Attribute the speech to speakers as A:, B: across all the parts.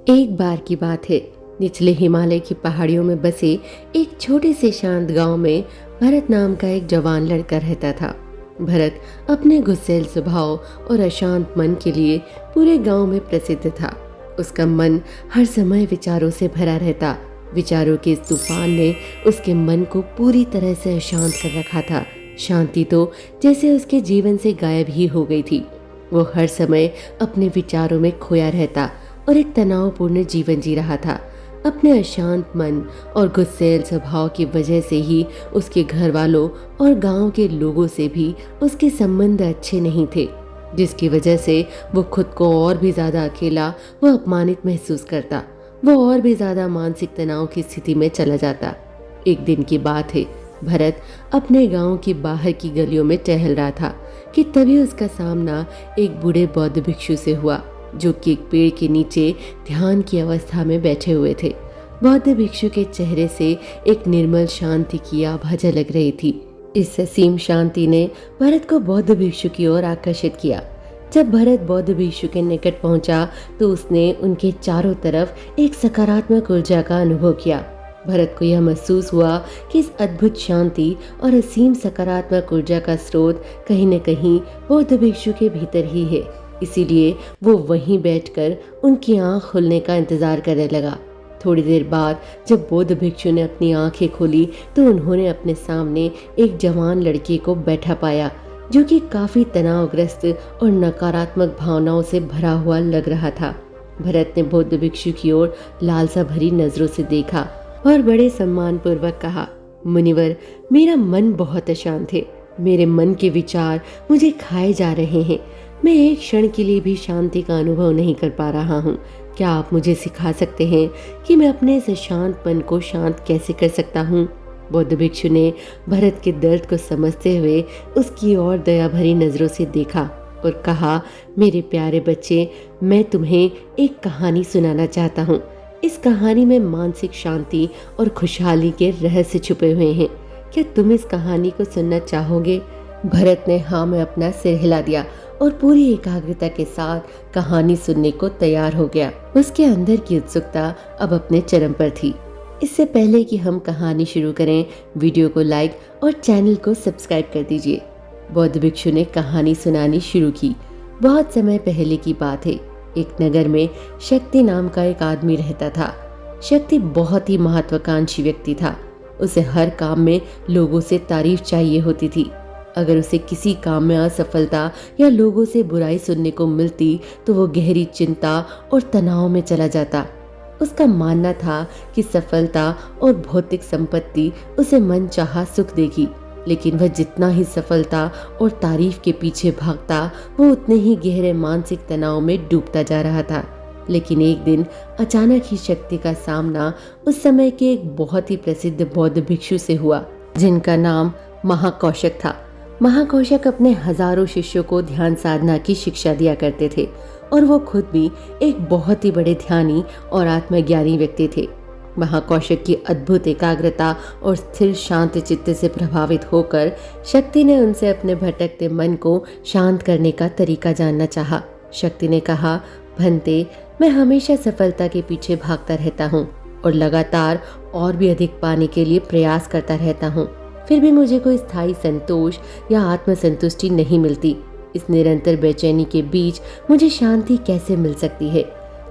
A: एक बार की बात है। निचले हिमालय की पहाड़ियों में बसे एक छोटे से शांत गांव में भरत नाम का एक जवान लड़का रहता था। भरत अपने गुस्सैल स्वभाव और अशांत मन के लिए पूरे गांव में प्रसिद्ध था। उसका मन हर समय विचारों से भरा रहता। विचारों के इस तूफान ने उसके मन को पूरी तरह से अशांत कर रखा था। शांति तो जैसे उसके जीवन से गायब ही हो गई थी। वो हर समय अपने विचारों में खोया रहता और एक तनावपूर्ण जीवन जी रहा था। अपने अशांत मन और गुस्सैल स्वभाव की वजह से ही उसके घर वालों और गांव के लोगों से भी उसके संबंध अच्छे नहीं थे, जिसकी वजह से वो खुद को और भी ज्यादा अकेला व अपमानित महसूस करता। वो और भी ज्यादा मानसिक तनाव की स्थिति में चला जाता। एक दिन की बात है, भरत अपने गांव की बाहर की गलियों में टहल रहा था कि तभी उसका सामना एक बूढ़े बौद्ध भिक्षु से हुआ, जो कि एक पेड़ के नीचे ध्यान की अवस्था में बैठे हुए थे। बौद्ध भिक्षु के चेहरे से एक निर्मल शांति की आभा झलक रही थी। इस असीम शांति ने भरत को बौद्ध भिक्षु की ओर आकर्षित किया। जब भरत बौद्ध भिक्षु के निकट पहुंचा तो उसने उनके चारों तरफ एक सकारात्मक ऊर्जा का अनुभव किया। भरत को यह महसूस हुआ कि इस अद्भुत शांति और असीम सकारात्मक ऊर्जा का स्रोत कहीं न कहीं बौद्ध भिक्षु के भीतर ही है। इसीलिए वो वहीं बैठकर उनकी आंख खुलने का इंतजार करने लगा। थोड़ी देर बाद जब बौद्ध भिक्षु ने अपनी आंखें खोली तो उन्होंने अपने सामने एक जवान लड़के को बैठा पाया, जो कि काफी तनावग्रस्त और नकारात्मक भावनाओं से भरा हुआ लग रहा था। भरत ने बौद्ध भिक्षु की ओर लालसा भरी नजरों से देखा और बड़े सम्मान पूर्वक कहा, मुनिवर, मेरा मन बहुत अशांत है। मेरे मन के विचार मुझे खाए जा रहे हैं। मैं एक क्षण के लिए भी शांति का अनुभव नहीं कर पा रहा हूँ। क्या आप मुझे सिखा सकते हैं कि मैं अपने इस शांत मन को शांत कैसे कर सकता हूँ? बौद्ध भिक्षु ने भरत के दर्द को समझते हुए उसकी ओर दया भरी नजरों से देखा और कहा, मेरे प्यारे बच्चे, मैं तुम्हें एक कहानी सुनाना चाहता हूँ। इस कहानी में मानसिक शांति और खुशहाली के रहस्य छुपे हुए हैं। क्या तुम इस कहानी को सुनना चाहोगे? भरत ने हाँ में अपना सिर हिला दिया और पूरी एकाग्रता के साथ कहानी सुनने को तैयार हो गया। उसके अंदर की उत्सुकता अब अपने चरम पर थी। इससे पहले कि हम कहानी शुरू करें, वीडियो को लाइक और चैनल को सब्सक्राइब कर दीजिए। बौद्ध भिक्षु ने कहानी सुनानी शुरू की। बहुत समय पहले की बात है। एक नगर में शक्ति नाम का एक आदमी रहता था। शक्ति बहुत ही महत्वाकांक्षी व्यक्ति था। उसे हर काम में लोगों से तारीफ चाहिए होती थी। अगर उसे किसी काम में असफलता या लोगों से बुराई सुनने को मिलती तो वो गहरी चिंता और तनाव में चला जाता। उसका मानना था कि सफलता और भौतिक संपत्ति उसे मनचाहा सुख देगी, लेकिन वह जितना ही सफलता और तारीफ के पीछे भागता, वो उतने ही गहरे मानसिक तनाव में डूबता जा रहा था। लेकिन एक दिन अचानक ही शक्ति का सामना उस समय के एक बहुत ही प्रसिद्ध बौद्ध भिक्षु से हुआ, जिनका नाम महाकौशक था। महाकौशक अपने हजारों शिष्यों को ध्यान साधना की शिक्षा दिया करते थे और वो खुद भी एक बहुत ही बड़े ध्यानी और आत्मज्ञानी व्यक्ति थे। महाकौशक की अद्भुत एकाग्रता और स्थिर शांत चित्त से प्रभावित होकर शक्ति ने उनसे अपने भटकते मन को शांत करने का तरीका जानना चाहा। शक्ति ने कहा, भंते, मैं हमेशा सफलता के पीछे भागता रहता हूँ और लगातार और भी अधिक पाने के लिए प्रयास करता रहता हूँ, फिर भी मुझे कोई स्थायी संतोष या आत्मसंतुष्टि नहीं मिलती। इस निरंतर बेचैनी के बीच मुझे शांति कैसे मिल सकती है?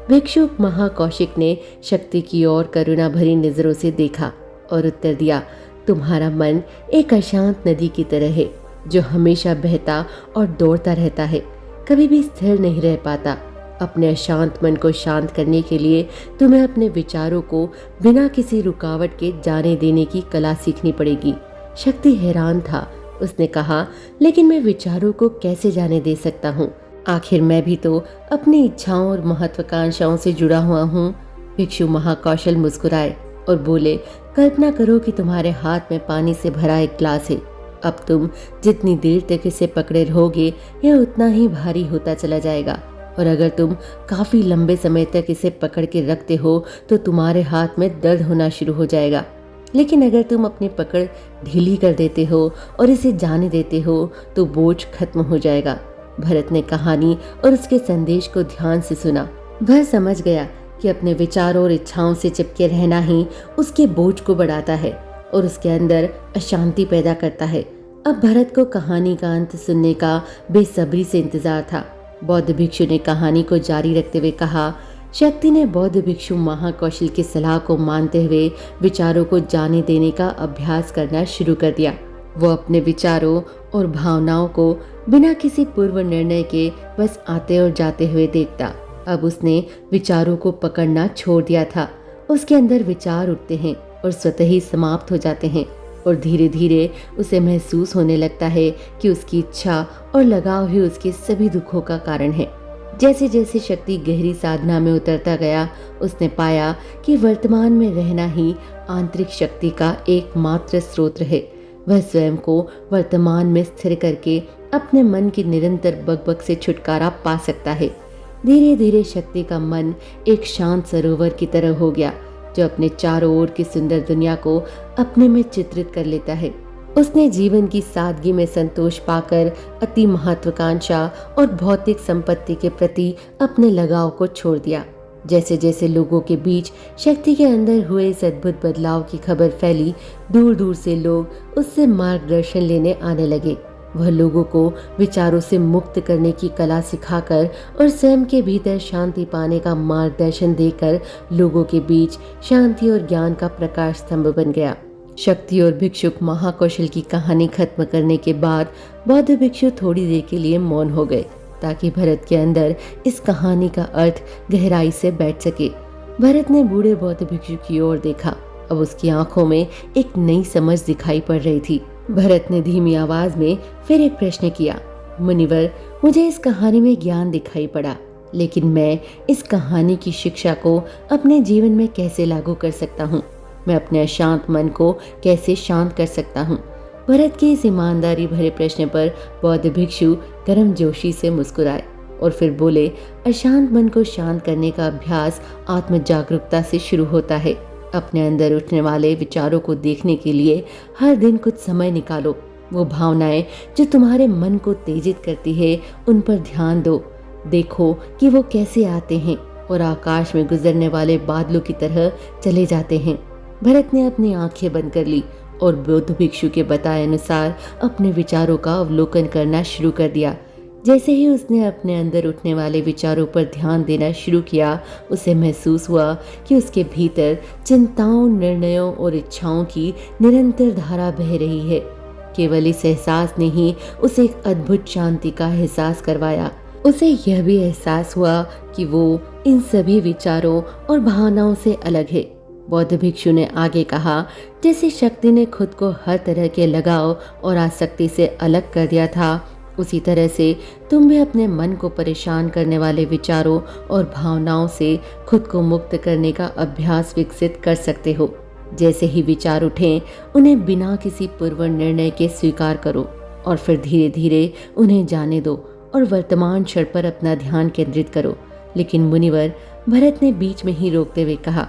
A: भिक्षु महाकौशिक ने शक्ति की ओर करुणा भरी नजरों से देखा और उत्तर दिया, तुम्हारा मन एक अशांत नदी की तरह है, जो हमेशा बहता और दौड़ता रहता है, कभी भी स्थिर नहीं रह पाता। अपने अशांत मन को शांत करने के लिए तुम्हें अपने विचारों को बिना किसी रुकावट के जाने देने की कला सीखनी पड़ेगी। शक्ति हैरान था। उसने कहा, लेकिन मैं विचारों को कैसे जाने दे सकता हूँ? आखिर मैं भी तो अपनी इच्छाओं और महत्वाकांक्षाओं से जुड़ा हुआ हूँ। भिक्षु महाकौशल मुस्कुराए और बोले, कल्पना करो कि तुम्हारे हाथ में पानी से भरा एक ग्लास है। अब तुम जितनी देर तक इसे पकड़े रहोगे, यह उतना ही भारी होता चला जाएगा, और अगर तुम काफी लंबे समय तक इसे पकड़ के रखते हो तो तुम्हारे हाथ में दर्द होना शुरू हो जाएगा। लेकिन अगर तुम अपनी पकड़ ढीली कर देते हो और इसे जाने देते हो तो बोझ खत्म हो जाएगा। भरत ने कहानी और उसके संदेश को ध्यान से सुना। वह समझ गया कि अपने विचारों और इच्छाओं से चिपके रहना ही उसके बोझ को बढ़ाता है और उसके अंदर अशांति पैदा करता है। अब भरत को कहानी का अंत सुनने का बेसब्री से इंतजार था। बौद्ध भिक्षु ने कहानी को जारी रखते हुए कहा, शक्ति ने बौद्ध भिक्षु महाकौशल की सलाह को मानते हुए विचारों को जाने देने का अभ्यास करना शुरू कर दिया। वो अपने विचारों और भावनाओं को बिना किसी पूर्व निर्णय के बस आते और जाते हुए देखता। अब उसने विचारों को पकड़ना छोड़ दिया था। उसके अंदर विचार उठते हैं और स्वतः ही समाप्त हो जाते हैं और धीरे धीरे उसे महसूस होने लगता है कि उसकी इच्छा और लगाव ही उसके सभी दुखों का कारण है। जैसे जैसे शक्ति गहरी साधना में उतरता गया, उसने पाया कि वर्तमान में रहना ही आंतरिक शक्ति का एकमात्र स्रोत है। वह स्वयं को वर्तमान में स्थिर करके अपने मन की निरंतर बकबक से छुटकारा पा सकता है। धीरे धीरे शक्ति का मन एक शांत सरोवर की तरह हो गया, जो अपने चारों ओर की सुंदर दुनिया को अपने में चित्रित कर लेता है। उसने जीवन की सादगी में संतोष पाकर अति महत्वाकांक्षा और भौतिक संपत्ति के प्रति अपने लगाव को छोड़ दिया। जैसे जैसे लोगों के बीच शक्ति के अंदर हुए इस अद्भुत बदलाव की खबर फैली, दूर दूर से लोग उससे मार्गदर्शन लेने आने लगे। वह लोगों को विचारों से मुक्त करने की कला सिखाकर और स्वयं के भीतर शांति पाने का मार्गदर्शन देकर लोगों के बीच शांति और ज्ञान का प्रकाश स्तंभ बन गया। शक्ति और भिक्षुक महाकौशल की कहानी खत्म करने के बाद बौद्ध भिक्षु थोड़ी देर के लिए मौन हो गए, ताकि भरत के अंदर इस कहानी का अर्थ गहराई से बैठ सके। भरत ने बूढ़े बौद्ध भिक्षु की ओर देखा। अब उसकी आंखों में एक नई समझ दिखाई पड़ रही थी। भरत ने धीमी आवाज में फिर एक प्रश्न किया, मुनिवर, मुझे इस कहानी में ज्ञान दिखाई पड़ा, लेकिन मैं इस कहानी की शिक्षा को अपने जीवन में कैसे लागू कर सकता हूँ? मैं अपने अशांत मन को कैसे शांत कर सकता हूँ? भरत के इस ईमानदारी भरे प्रश्न पर बौद्ध भिक्षु गर्म जोशी से मुस्कुराए और फिर बोले, अशांत मन को शांत करने का अभ्यास आत्म जागरूकता से शुरू होता है। अपने अंदर उठने वाले विचारों को देखने के लिए हर दिन कुछ समय निकालो। वो भावनाएं जो तुम्हारे मन को तेजित करती है, उन पर ध्यान दो। देखो कि वो कैसे आते हैं और आकाश में गुजरने वाले बादलों की तरह चले जाते हैं। भरत ने अपनी आंखें बंद कर ली और बौद्ध भिक्षु के बताए अनुसार अपने विचारों का अवलोकन करना शुरू कर दिया। जैसे ही उसने अपने अंदर उठने वाले विचारों पर ध्यान देना शुरू किया, उसे महसूस हुआ कि उसके भीतर चिंताओं, निर्णयों और इच्छाओं की निरंतर धारा बह रही है। केवल इस एहसास ने ही उसे एक अद्भुत शांति का एहसास करवाया। उसे यह भी एहसास हुआ कि वो इन सभी विचारों और भावनाओं से अलग है। बौद्ध भिक्षु ने आगे कहा, जैसे शक्ति ने खुद को हर तरह के लगाव और आसक्ति से अलग कर दिया था, उसी तरह से तुम भी अपने मन को परेशान करने वाले विचारों और भावनाओं से खुद को मुक्त करने का अभ्यास विकसित कर सकते हो। जैसे ही विचार उठें, उन्हें बिना किसी पूर्व निर्णय के स्वीकार करो और फिर धीरे धीरे उन्हें जाने दो और वर्तमान क्षण पर अपना ध्यान केंद्रित करो। लेकिन मुनिवर, भरत ने बीच में ही रोकते हुए कहा,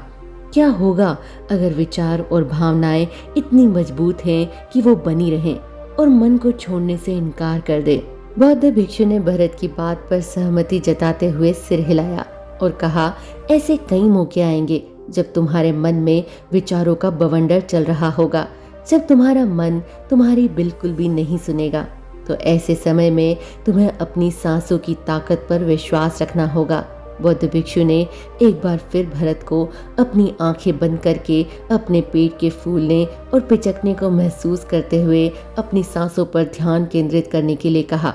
A: क्या होगा अगर विचार और भावनाएं इतनी मजबूत हैं कि वो बनी रहें और मन को छोड़ने से इनकार कर दे? बौद्ध भिक्षु ने भरत की बात पर सहमति जताते हुए सिर हिलाया और कहा, ऐसे कई मौके आएंगे जब तुम्हारे मन में विचारों का बवंडर चल रहा होगा, जब तुम्हारा मन तुम्हारी बिल्कुल भी नहीं सुनेगा। तो ऐसे समय में तुम्हें अपनी सांसों की ताकत पर विश्वास रखना होगा। बौद्ध भिक्षु ने एक बार फिर भरत को अपनी आंखें बंद करके अपने पेट के फूलने और पिचकने को महसूस करते हुए अपनी सांसों पर ध्यान केंद्रित करने के लिए कहा।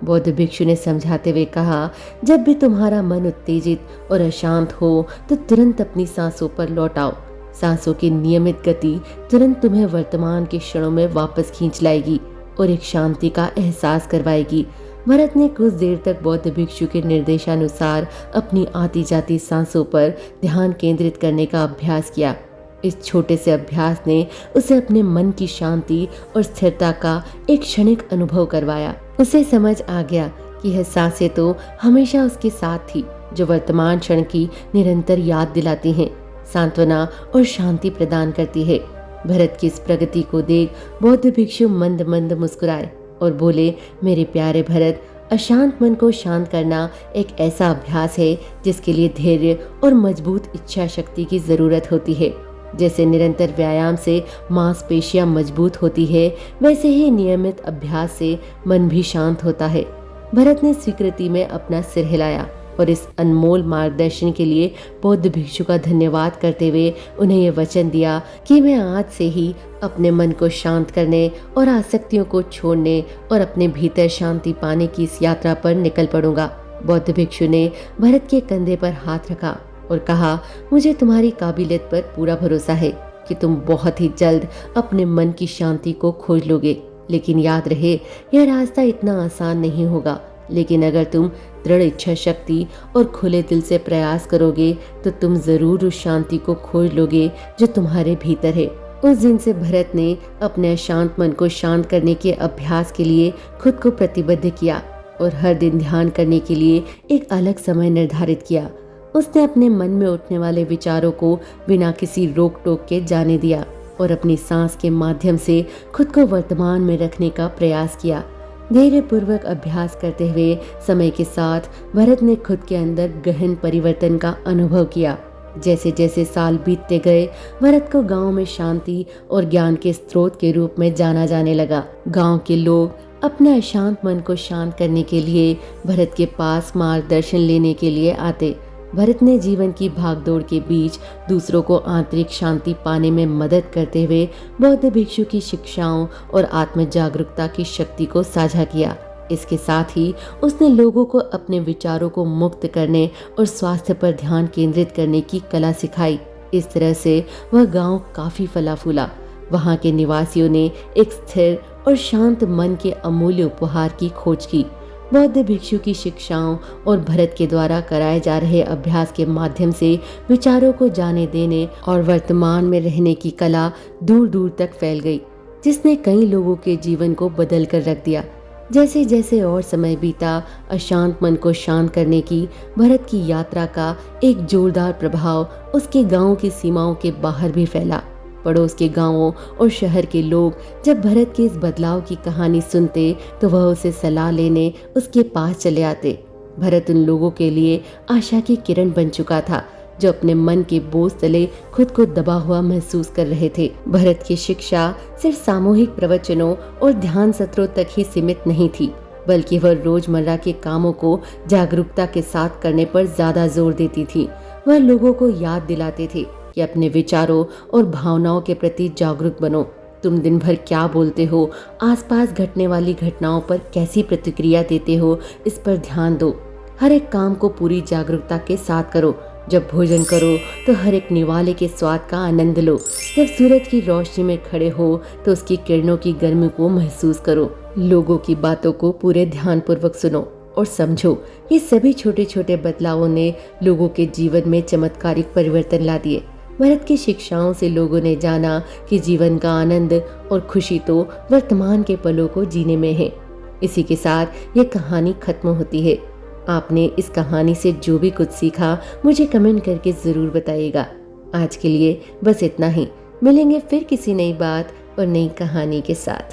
A: बौद्ध भिक्षु ने समझाते हुए कहा, जब भी तुम्हारा मन उत्तेजित और अशांत हो तो तुरंत अपनी सांसों पर लौट आओ। सांसों की नियमित गति तुरंत तुम्हें वर्तमान के क्षणों में वापस खींच लाएगी और एक शांति का एहसास करवाएगी। भरत ने कुछ देर तक बौद्ध भिक्षु के निर्देशानुसार अपनी आती जाती सांसों पर ध्यान केंद्रित करने का अभ्यास किया। इस छोटे से अभ्यास ने उसे अपने मन की शांति और स्थिरता का एक क्षणिक अनुभव करवाया। उसे समझ आ गया कि यह सांसें तो हमेशा उसके साथ थी, जो वर्तमान क्षण की निरंतर याद दिलाती हैं, सांत्वना और शांति प्रदान करती है। भरत की इस प्रगति को देख बौद्ध भिक्षु मंद मंद मुस्कुराए और बोले, मेरे प्यारे भरत, अशांत मन को शांत करना एक ऐसा अभ्यास है जिसके लिए धैर्य और मजबूत इच्छा शक्ति की जरूरत होती है। जैसे निरंतर व्यायाम से मांसपेशियां मजबूत होती है, वैसे ही नियमित अभ्यास से मन भी शांत होता है। भरत ने स्वीकृति में अपना सिर हिलाया और इस अनमोल मार्गदर्शन के लिए बौद्ध भिक्षु का धन्यवाद करते हुए उन्हें ये वचन दिया कि मैं आज से ही अपने मन को शांत करने और आसक्तियों को छोड़ने और अपने भीतर शांति पाने की इस यात्रा पर निकल पड़ूंगा। बौद्ध भिक्षु ने भरत के कंधे पर हाथ रखा और कहा, मुझे तुम्हारी काबिलियत पर पूरा भरोसा है कि तुम बहुत ही जल्द अपने मन की शांति को खोज लोगे। लेकिन याद रहे, यह रास्ता इतना आसान नहीं होगा, लेकिन अगर तुम दृढ़ इच्छा शक्ति और खुले दिल से प्रयास करोगे तो तुम जरूर उस शांति को खोज लोगे जो तुम्हारे भीतर है। उस दिन से भरत ने अपने अशांत मन को शांत करने के अभ्यास के लिए खुद को प्रतिबद्ध किया और हर दिन ध्यान करने के लिए एक अलग समय निर्धारित किया। उसने अपने मन में उठने वाले विचारों को बिना किसी रोक टोक के जाने दिया और अपनी सांस के माध्यम से खुद को वर्तमान में रखने का प्रयास किया। धैर्य पूर्वक अभ्यास करते हुए समय के साथ भरत ने खुद के अंदर गहन परिवर्तन का अनुभव किया। जैसे जैसे साल बीतते गए, भरत को गांव में शांति और ज्ञान के स्रोत के रूप में जाना जाने लगा। गांव के लोग अपने अशांत मन को शांत करने के लिए भरत के पास मार्गदर्शन लेने के लिए आते। भरत ने जीवन की भागदौड़ के बीच दूसरों को आंतरिक शांति पाने में मदद करते हुए बौद्ध भिक्षु की शिक्षाओं और आत्म जागरूकता की शक्ति को साझा किया। इसके साथ ही उसने लोगों को अपने विचारों को मुक्त करने और स्वास्थ्य पर ध्यान केंद्रित करने की कला सिखाई। इस तरह से वह गांव काफी फला फूला। वहां के निवासियों ने एक स्थिर और शांत मन के अमूल्य उपहार की खोज की। बौद्ध भिक्षु की शिक्षाओं और भरत के द्वारा कराए जा रहे अभ्यास के माध्यम से विचारों को जाने देने और वर्तमान में रहने की कला दूर दूर तक फैल गई, जिसने कई लोगों के जीवन को बदल कर रख दिया। जैसे जैसे और समय बीता, अशांत मन को शांत करने की भरत की यात्रा का एक जोरदार प्रभाव उसके गांव की सीमाओं के बाहर भी फैला। पड़ोस के गांवों और शहर के लोग जब भरत के इस बदलाव की कहानी सुनते तो वह उसे सलाह लेने उसके पास चले आते। भरत उन लोगों के लिए आशा की किरण बन चुका था जो अपने मन के बोझ तले खुद को दबा हुआ महसूस कर रहे थे। भरत की शिक्षा सिर्फ सामूहिक प्रवचनों और ध्यान सत्रों तक ही सीमित नहीं थी, बल्कि वह रोजमर्रा के कामों को जागरूकता के साथ करने पर ज्यादा जोर देती थी। वह लोगों को याद दिलाते थे कि अपने विचारों और भावनाओं के प्रति जागरूक बनो। तुम दिन भर क्या बोलते हो, आसपास घटने वाली घटनाओं पर कैसी प्रतिक्रिया देते हो, इस पर ध्यान दो। हर एक काम को पूरी जागरूकता के साथ करो। जब भोजन करो तो हर एक निवाले के स्वाद का आनंद लो। जब सूरज की रोशनी में खड़े हो तो उसकी किरणों की गर्मी को महसूस करो। लोगों की बातों को पूरे ध्यान पूर्वक सुनो और समझो। ये सभी छोटे छोटे बदलावों ने लोगों के जीवन में चमत्कारिक परिवर्तन ला दिए। भरत की शिक्षाओं से लोगों ने जाना कि जीवन का आनंद और खुशी तो वर्तमान के पलों को जीने में है। इसी के साथ ये कहानी खत्म होती है। आपने इस कहानी से जो भी कुछ सीखा मुझे कमेंट करके जरूर बताइएगा। आज के लिए बस इतना ही। मिलेंगे फिर किसी नई बात और नई कहानी के साथ।